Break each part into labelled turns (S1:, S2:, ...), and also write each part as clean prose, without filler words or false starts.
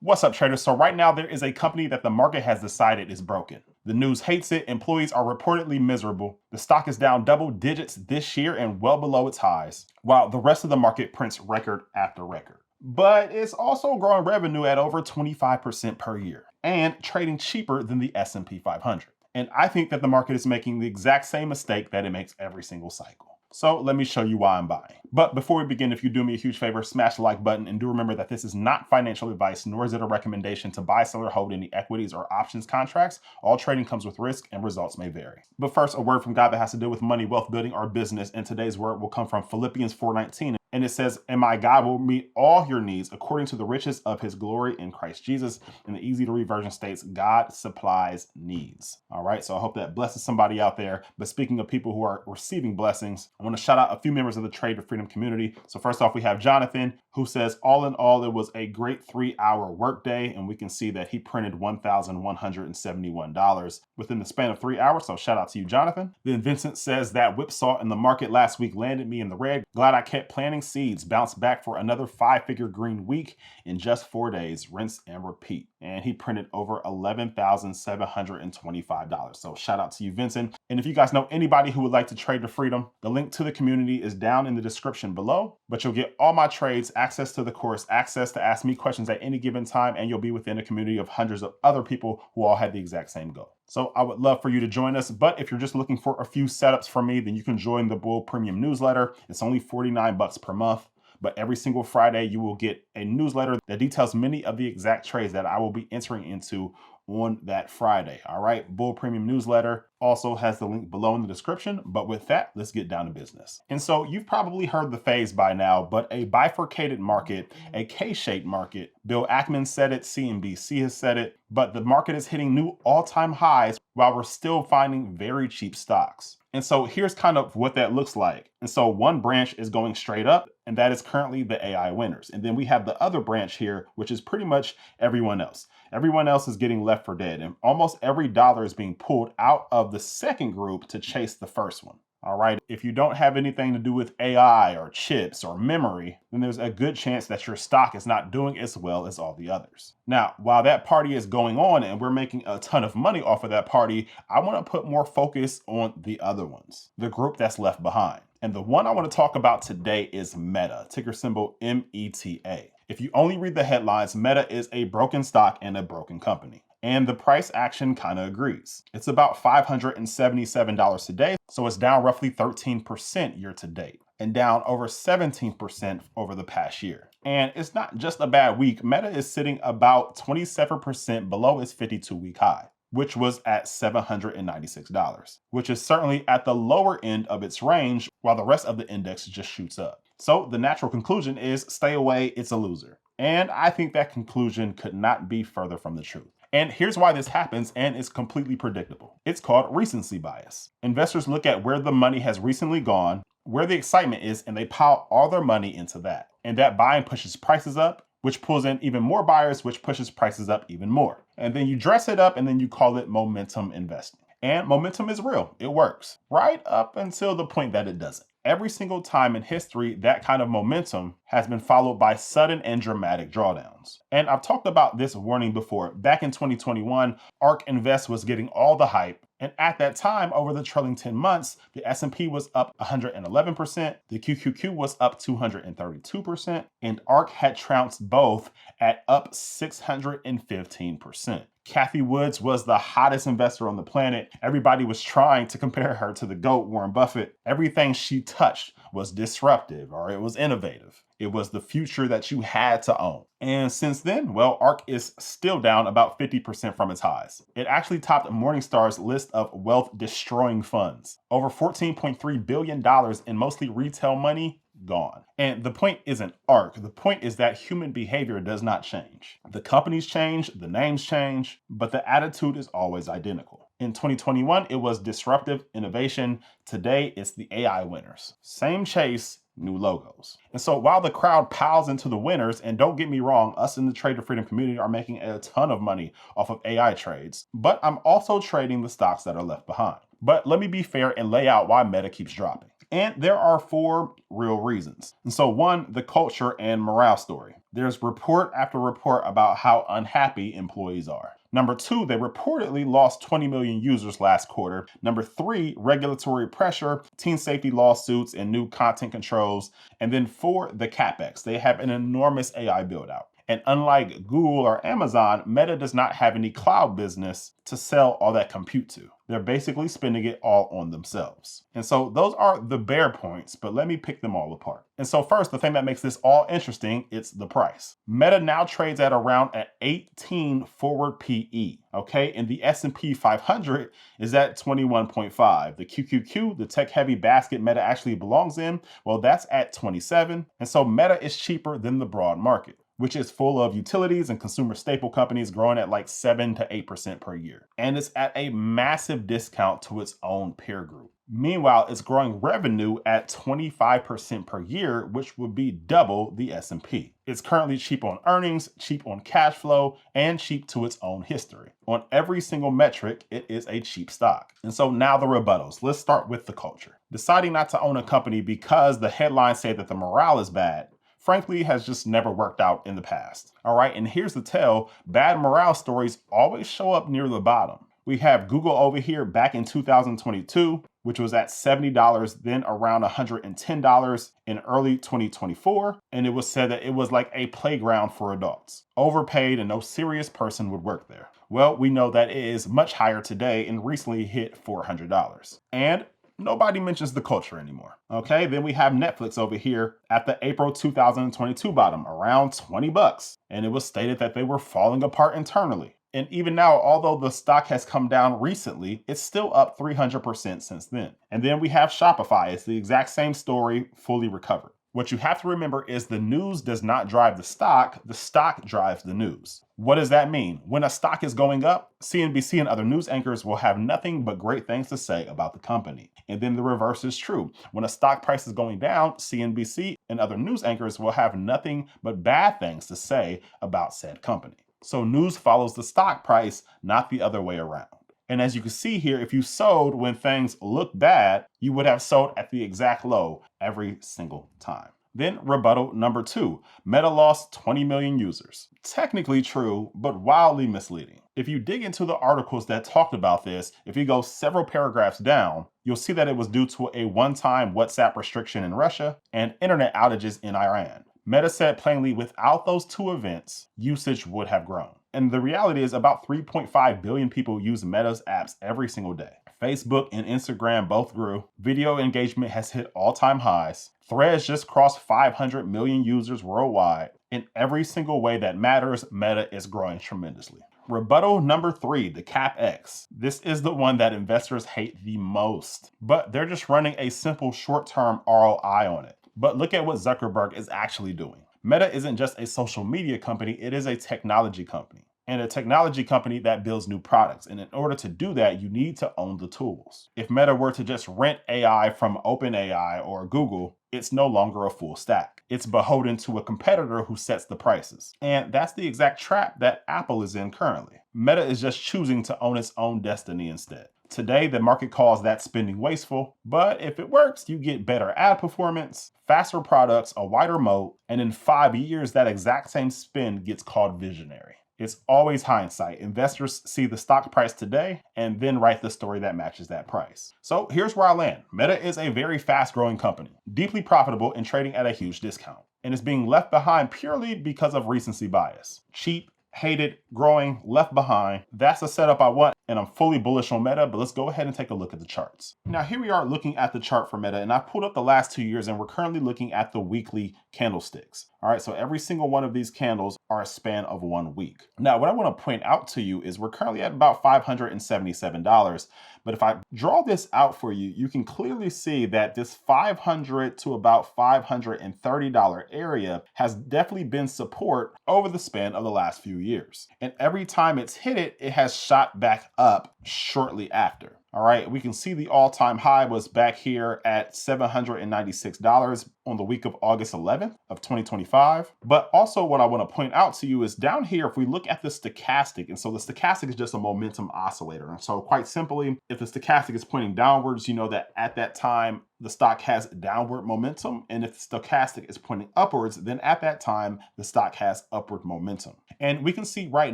S1: What's up, traders? So right now there is a company that the market has decided is broken. The news hates it, employees are reportedly miserable, the stock is down double digits this year and well below its highs, while the rest of the market prints record after record. But it's also growing revenue at over 25% per year and trading cheaper than the S&P 500. And I think that the market is making the exact same mistake that it makes every single cycle. So let me show you why I'm buying. But before we begin, if you do me a huge favor, smash the like button and do remember that this is not financial advice, nor is it a recommendation to buy, sell, or hold any equities or options contracts. All trading comes with risk and results may vary. But first, a word from God that has to do with money, wealth building, or business. And today's word will come from Philippians 4:19. And it says, and my God will meet all your needs according to the riches of his glory in Christ Jesus. And the easy to read version states, God supplies needs. All right, so I hope that blesses somebody out there. But speaking of people who are receiving blessings, I want to shout out a few members of the Trade for Freedom community. So first off, we have Jonathan, who says, all in all, it was a great 3-hour workday. And we can see that he printed $1,171 within the span of 3 hours. So shout out to you, Jonathan. Then Vincent says that whipsaw in the market last week landed me in the red. Glad I kept planting seeds, bounced back for another 5-figure green week in just 4 days, rinse and repeat. And he printed over $11,725. So shout out to you, Vincent. And if you guys know anybody who would like to trade to freedom, the link to the community is down in the description below, but you'll get all my trades, access to the course, access to ask me questions at any given time, and you'll be within a community of hundreds of other people who all had the exact same goal. So I would love for you to join us, but if you're just looking for a few setups from me, then you can join the Bull Premium newsletter. It's only $49 per month, but every single Friday you will get a newsletter that details many of the exact trades that I will be entering into on that Friday. All right, Bull Premium newsletter also has the link below in the description. But with that, let's get down to business. And so you've probably heard the phrase by now, but a bifurcated market, a K-shaped market. Bill Ackman said it, CNBC has said it, but the market is hitting new all-time highs while we're still finding very cheap stocks. And so here's kind of what that looks like. And so one branch is going straight up, and that is currently the AI winners. And then we have the other branch here, which is pretty much everyone else. Everyone else is getting left for dead, and almost every dollar is being pulled out of the second group to chase the first one. All right, if you don't have anything to do with AI or chips or memory, then there's a good chance that your stock is not doing as well as all the others. Now, while that party is going on and we're making a ton of money off of that party, I want to put more focus on the other ones, the group that's left behind. And the one I want to talk about today is Meta, ticker symbol META. If you only read the headlines, Meta is a broken stock and a broken company. And the price action kind of agrees. It's about $577 today, so it's down roughly 13% year to date and down over 17% over the past year. And it's not just a bad week. Meta is sitting about 27% below its 52-week high, which was at $796, which is certainly at the lower end of its range, while the rest of the index just shoots up. So the natural conclusion is stay away, it's a loser. And I think that conclusion could not be further from the truth. And here's why this happens, and it's completely predictable. It's called recency bias. Investors look at where the money has recently gone, where the excitement is, and they pile all their money into that. And that buying pushes prices up, which pulls in even more buyers, which pushes prices up even more. And then you dress it up and then you call it momentum investing. And momentum is real, it works, right up until the point that it doesn't. Every single time in history, that kind of momentum has been followed by sudden and dramatic drawdowns. And I've talked about this warning before. Back in 2021, ARK Invest was getting all the hype. And at that time, over the trailing 10 months, the S&P was up 111%, the QQQ was up 232%, and ARK had trounced both at up 615%. Cathie Woods was the hottest investor on the planet. Everybody was trying to compare her to the GOAT, Warren Buffett. Everything she touched was disruptive or it was innovative. It was the future that you had to own. And since then, well, ARK is still down about 50% from its highs. It actually topped Morningstar's list of wealth-destroying funds. Over $14.3 billion in mostly retail money gone. And the point isn't ARK. The point is that human behavior does not change. The companies change, the names change, but the attitude is always identical. In 2021, it was disruptive innovation. Today, it's the AI winners. Same chase, new logos. And so while the crowd piles into the winners, and don't get me wrong, us in the Trade to Freedom community are making a ton of money off of AI trades, but I'm also trading the stocks that are left behind. But let me be fair and lay out why Meta keeps dropping. And there are 4 real reasons. And so 1, the culture and morale story. There's report after report about how unhappy employees are. Number 2, they reportedly lost 20 million users last quarter. Number 3, regulatory pressure, teen safety lawsuits, and new content controls. And then 4, the CapEx. They have an enormous AI build out. And unlike Google or Amazon, Meta does not have any cloud business to sell all that compute to. They're basically spending it all on themselves. And so those are the bare points, but let me pick them all apart. And so first, the thing that makes this all interesting, it's the price. Meta now trades at around an 18 forward PE, okay? And the S&P 500 is at 21.5. The QQQ, the tech-heavy basket Meta actually belongs in, well, that's at 27. And so Meta is cheaper than the broad market, which is full of utilities and consumer staple companies growing at like 7 to 8% per year. And it's at a massive discount to its own peer group. Meanwhile, it's growing revenue at 25% per year, which would be double the S&P. It's currently cheap on earnings, cheap on cash flow, and cheap to its own history. On every single metric, it is a cheap stock. And so now the rebuttals. Let's start with the culture. Deciding not to own a company because the headlines say that the morale is bad, frankly, has just never worked out in the past. All right, and here's the tell, bad morale stories always show up near the bottom. We have Google over here back in 2022, which was at $70, then around $110 in early 2024. And it was said that it was like a playground for adults. Overpaid and no serious person would work there. Well, we know that it is much higher today and recently hit $400. And nobody mentions the culture anymore. Okay, then we have Netflix over here at the April 2022 bottom, around $20. And it was stated that they were falling apart internally. And even now, although the stock has come down recently, it's still up 300% since then. And then we have Shopify. It's the exact same story, fully recovered. What you have to remember is the news does not drive the stock drives the news. What does that mean? When a stock is going up, CNBC and other news anchors will have nothing but great things to say about the company. And then the reverse is true. When a stock price is going down, CNBC and other news anchors will have nothing but bad things to say about said company. So news follows the stock price, not the other way around. And as you can see here, if you sold when things look bad, you would have sold at the exact low every single time. Then rebuttal number 2, Meta lost 20 million users. Technically true, but wildly misleading. If you dig into the articles that talked about this, if you go several paragraphs down, you'll see that it was due to a one-time WhatsApp restriction in Russia and internet outages in Iran. Meta said plainly without those 2 events, usage would have grown. And the reality is about 3.5 billion people use Meta's apps every single day. Facebook and Instagram both grew. Video engagement has hit all-time highs. Threads just crossed 500 million users worldwide. In every single way that matters, Meta is growing tremendously. Rebuttal number 3, the CapEx. This is the one that investors hate the most, but they're just running a simple short-term ROI on it. But look at what Zuckerberg is actually doing. Meta isn't just a social media company, it is a technology company. And a technology company that builds new products. And in order to do that, you need to own the tools. If Meta were to just rent AI from OpenAI or Google, it's no longer a full stack. It's beholden to a competitor who sets the prices. And that's the exact trap that Apple is in currently. Meta is just choosing to own its own destiny instead. Today, the market calls that spending wasteful, but if it works, you get better ad performance, faster products, a wider moat, and in 5 years, that exact same spend gets called visionary. It's always hindsight. Investors see the stock price today and then write the story that matches that price. So here's where I land. Meta is a very fast-growing company, deeply profitable and trading at a huge discount, and is being left behind purely because of recency bias. Cheap, hated, growing, left behind. That's the setup I want, and I'm fully bullish on Meta, but let's go ahead and take a look at the charts. Now, here we are looking at the chart for Meta, and I pulled up the last 2 years, and we're currently looking at the weekly candlesticks. All right, so every single one of these candles are a span of 1 week. Now, what I want to point out to you is we're currently at about $577, but if I draw this out for you, you can clearly see that this $500 to about $530 area has definitely been support over the span of the last few years. And every time it's hit it, it has shot back up shortly after. All right, we can see the all-time high was back here at $796 on the week of August 11th of 2025. But also what I want to point out to you is down here, if we look at the stochastic, and so the stochastic is just a momentum oscillator. And so quite simply, if the stochastic is pointing downwards, you know that at that time, the stock has downward momentum. And if the stochastic is pointing upwards, then at that time, the stock has upward momentum. And we can see right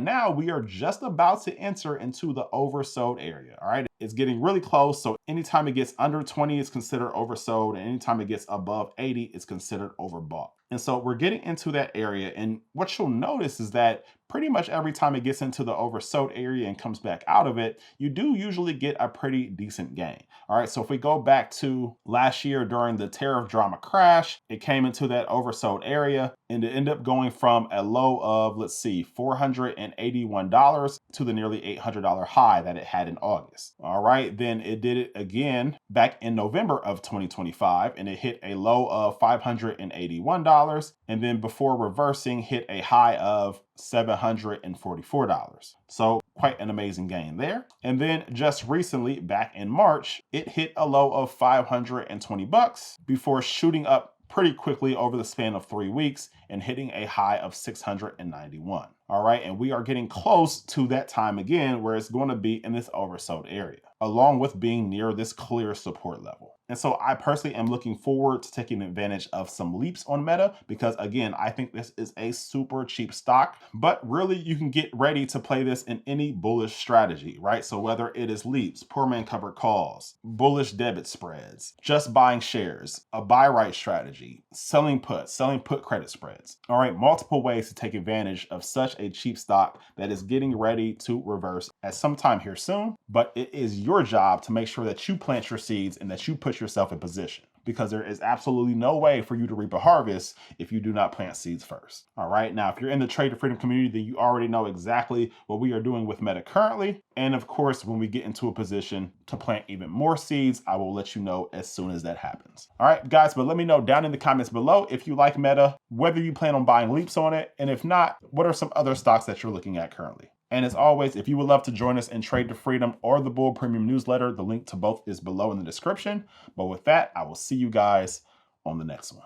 S1: now, we are just about to enter into the oversold area. All right. It's getting really close. So anytime it gets under 20, it's considered oversold. And anytime it gets above 80, it's considered overbought. And so we're getting into that area. And what you'll notice is that pretty much every time it gets into the oversold area and comes back out of it, you do usually get a pretty decent gain. All right, so if we go back to last year during the tariff drama crash, it came into that oversold area and it ended up going from a low of, let's see, $481 to the nearly $800 high that it had in August. All right, then it did it again back in November of 2025 and it hit a low of $581 and then before reversing hit a high of $744. So quite an amazing gain there. And then just recently, back in March, it hit a low of $520 before shooting up pretty quickly over the span of 3 weeks and hitting a high of $691. All right, and we are getting close to that time again where it's going to be in this oversold area, along with being near this clear support level. And so I personally am looking forward to taking advantage of some leaps on Meta because again, I think this is a super cheap stock, but really you can get ready to play this in any bullish strategy, right? So whether it is leaps, poor man covered calls, bullish debit spreads, just buying shares, a buy right strategy, selling put credit spreads. All right, multiple ways to take advantage of such a cheap stock that is getting ready to reverse at some time here soon, but it is your job to make sure that you plant your seeds and that you put yourself in position because there is absolutely no way for you to reap a harvest if you do not plant seeds first. All right. Now, if you're in the Trade to Freedom community, then you already know exactly what we are doing with Meta currently. And of course, when we get into a position to plant even more seeds, I will let you know as soon as that happens. All right, guys, but let me know down in the comments below if you like Meta, whether you plan on buying leaps on it. And if not, what are some other stocks that you're looking at currently? And as always, if you would love to join us in Trade to Freedom or the Bull Premium newsletter, the link to both is below in the description. But with that, I will see you guys on the next one.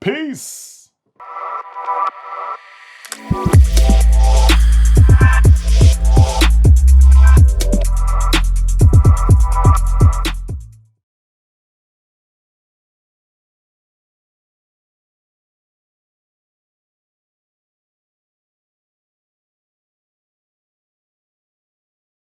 S1: Peace.